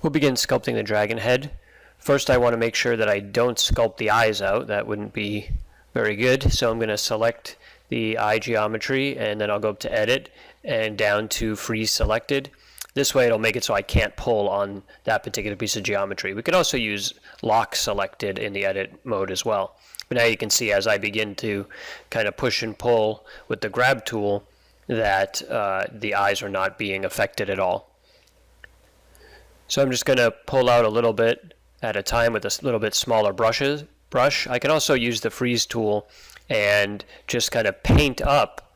We'll begin sculpting the dragon head. First, I want to make sure that I don't sculpt the eyes out. That wouldn't be very good. So I'm going to select the eye geometry, and then I'll go up to Edit and down to Freeze Selected. This way it'll make it so I can't pull on that particular piece of geometry. We could also use Lock Selected in the Edit mode as well. But now you can see as I begin to kind of push and pull with the grab tool that the eyes are not being affected at all. So I'm just going to pull out a little bit at a time with a little bit smaller brush. I can also use the freeze tool and just kind of paint up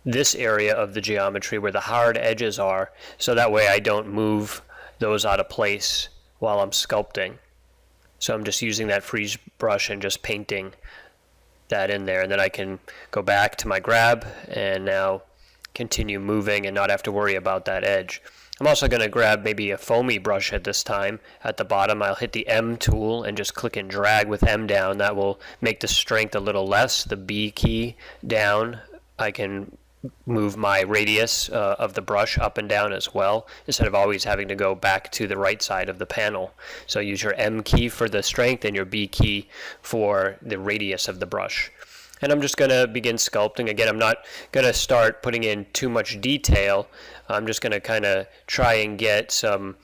this area of the geometry where the hard edges are, so that way I don't move those out of place while I'm sculpting. So I'm just using that freeze brush and just painting that in there, and then I can go back to my grab and now continue moving and not have to worry about that edge. I'm also going to grab maybe a foamy brush at this time. At the bottom, I'll hit the M tool and just click and drag with M down. That will make the strength a little less. The B key down, I can move my radius of the brush up and down as well, instead of always having to go back to the right side of the panel. So use your M key for the strength and your B key for the radius of the brush. And I'm just going to begin sculpting. Again, I'm not going to start putting in too much detail. I'm just going to kind of try and get some,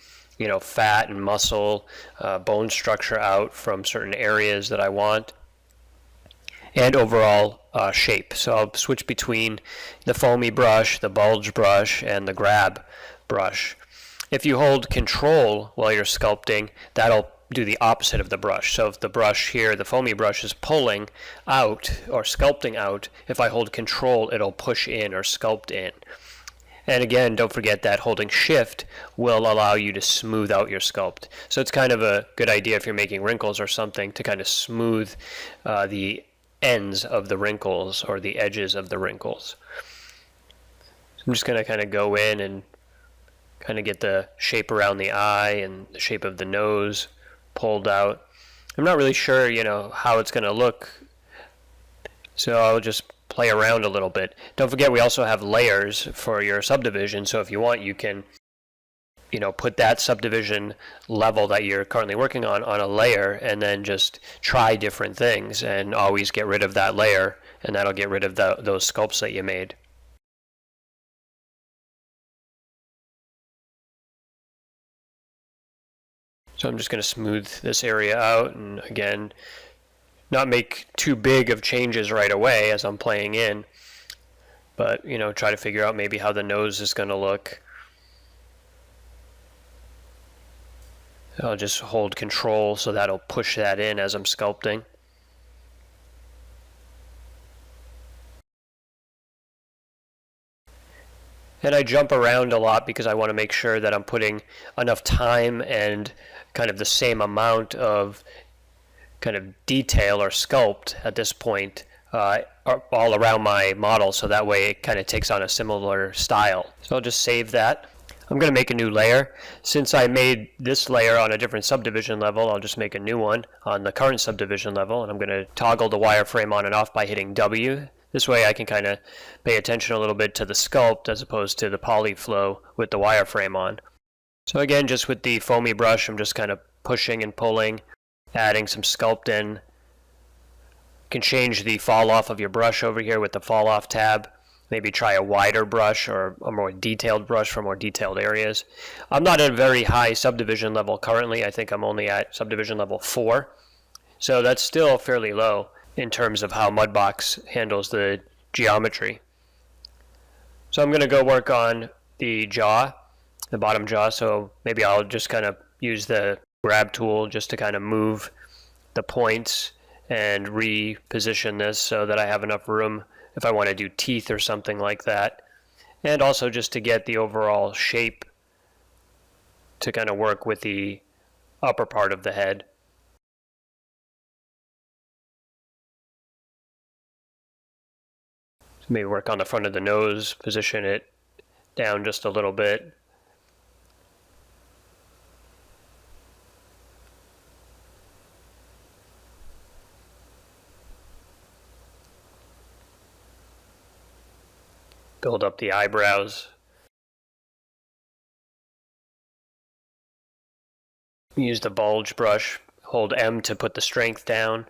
fat and muscle, bone structure out from certain areas that I want, and overall shape. So I'll switch between the foamy brush, the bulge brush, and the grab brush. If you hold Control while you're sculpting, that'll do the opposite of the brush. So if the brush here, the foamy brush, is pulling out or sculpting out, if I hold Control, it'll push in or sculpt in. And again, don't forget that holding Shift will allow you to smooth out your sculpt. So it's kind of a good idea if you're making wrinkles or something to kind of smooth the ends of the wrinkles or the edges of the wrinkles. So I'm just going to kind of go in and kind of get the shape around the eye and the shape of the nose pulled out. I'm not really sure, how it's going to look, so I'll just play around a little bit. Don't forget we also have layers for your subdivision, so if you want you can put that subdivision level that you're currently working on a layer, and then just try different things and always get rid of that layer, and that'll get rid of those sculpts that you made. So I'm just going to smooth this area out, and again, not make too big of changes right away as I'm playing in, but try to figure out maybe how the nose is going to look. I'll just hold Control so that'll push that in as I'm sculpting. And I jump around a lot because I want to make sure that I'm putting enough time and kind of the same amount of kind of detail or sculpt at this point all around my model, so that way it kind of takes on a similar style. So I'll just save that. I'm going to make a new layer. Since I made this layer on a different subdivision level, I'll just make a new one on the current subdivision level, and I'm going to toggle the wireframe on and off by hitting W. This way I can kind of pay attention a little bit to the sculpt as opposed to the poly flow with the wireframe on. So again, just with the foamy brush, I'm just kind of pushing and pulling, adding some sculpt in. You can change the fall off of your brush over here with the fall off tab. Maybe try a wider brush or a more detailed brush for more detailed areas. I'm not at a very high subdivision level currently. I think I'm only at subdivision level 4. So that's still fairly low in terms of how Mudbox handles the geometry. So I'm going to go work on the jaw, the bottom jaw. So maybe I'll just kind of use the grab tool just to kind of move the points and reposition this so that I have enough room if I want to do teeth or something like that, and also just to get the overall shape to kind of work with the upper part of the head. So maybe work on the front of the nose, position it down just a little bit. Build up the eyebrows. use the bulge brush, hold M to put the strength down.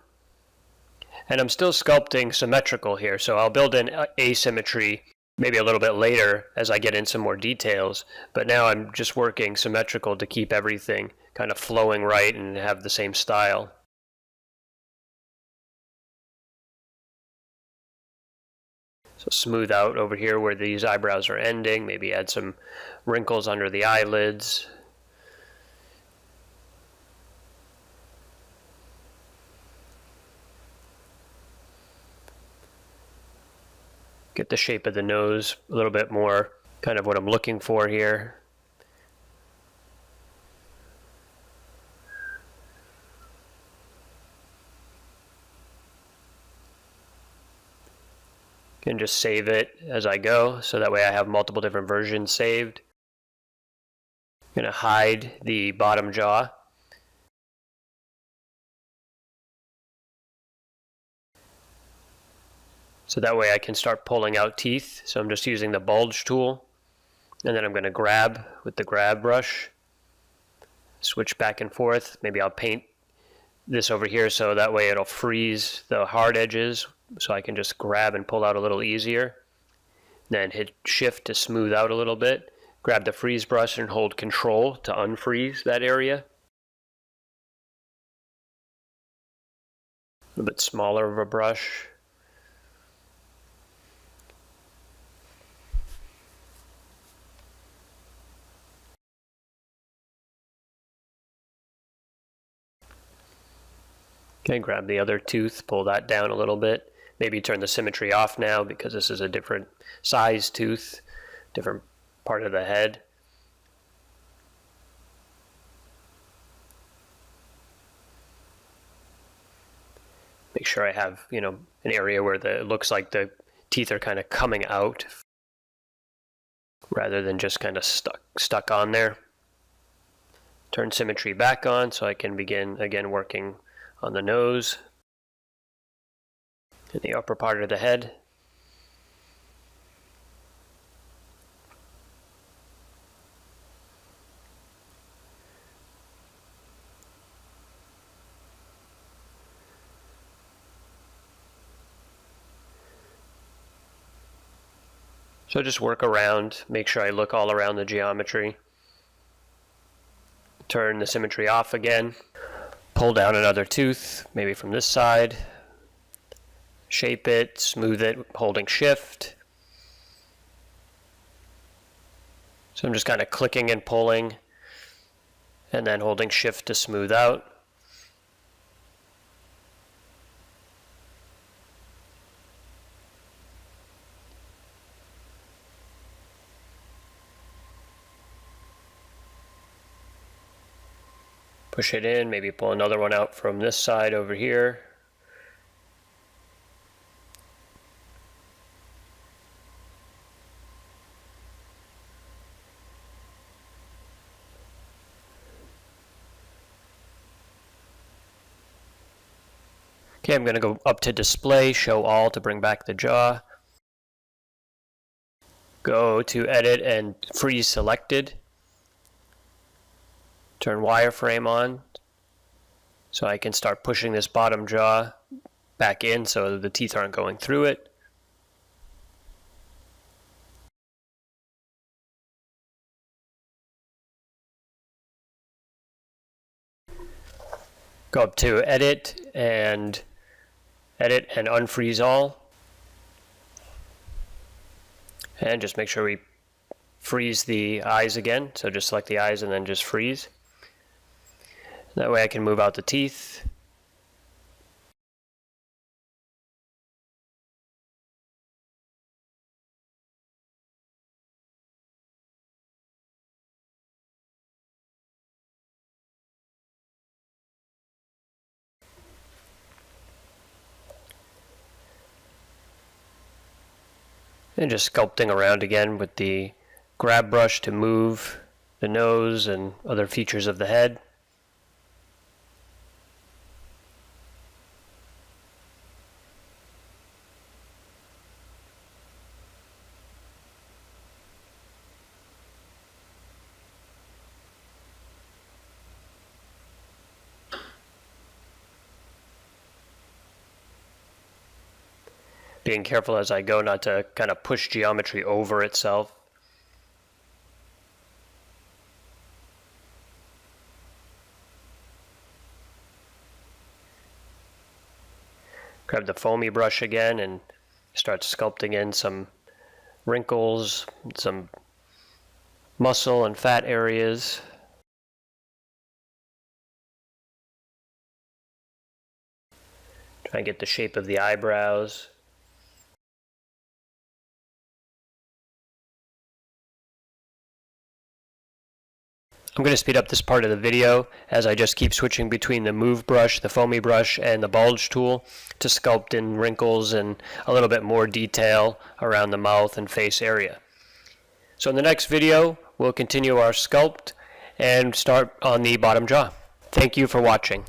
And I'm still sculpting symmetrical here, so I'll build in asymmetry maybe a little bit later as I get in some more details. But now I'm just working symmetrical to keep everything kind of flowing right and have the same style. So smooth out over here where these eyebrows are ending, maybe add some wrinkles under the eyelids. Get the shape of the nose a little bit more, kind of what I'm looking for here. Can just save it as I go, so that way I have multiple different versions saved. I'm going to hide the bottom jaw. So that way I can start pulling out teeth. So I'm just using the bulge tool. And then I'm going to grab with the grab brush. Switch back and forth. Maybe I'll paint this over here so that way it'll freeze the hard edges, so I can just grab and pull out a little easier. Then hit shift to smooth out a little bit. Grab the freeze brush and hold control to unfreeze that area. A little bit smaller of a brush. Okay, grab the other tooth, pull that down a little bit. Maybe turn the symmetry off now because this is a different size tooth, different part of the head. Make sure I have, an area where it looks like the teeth are kind of coming out rather than just kind of stuck on there. Turn symmetry back on so I can begin again working on the nose and the upper part of the head. So just work around, make sure I look all around the geometry. Turn the symmetry off again. Pull down another tooth, maybe from this side. Shape it, smooth it, holding shift. So I'm just kind of clicking and pulling, and then holding shift to smooth out. Push it in, maybe pull another one out from this side over here. Okay, I'm going to go up to display, show all to bring back the jaw. Go to edit and freeze selected. Turn wireframe on so I can start pushing this bottom jaw back in so the teeth aren't going through it. Go up to edit and unfreeze all. And just make sure we freeze the eyes again. So just select the eyes and then just freeze. That way I can move out the teeth. And just sculpting around again with the grab brush to move the nose and other features of the head. being careful as I go not to kind of push geometry over itself. Grab the foamy brush again and start sculpting in some wrinkles, some muscle and fat areas. Try and get the shape of the eyebrows. I'm going to speed up this part of the video as I just keep switching between the move brush, the foamy brush, and the bulge tool to sculpt in wrinkles and a little bit more detail around the mouth and face area. So in the next video, we'll continue our sculpt and start on the bottom jaw. Thank you for watching.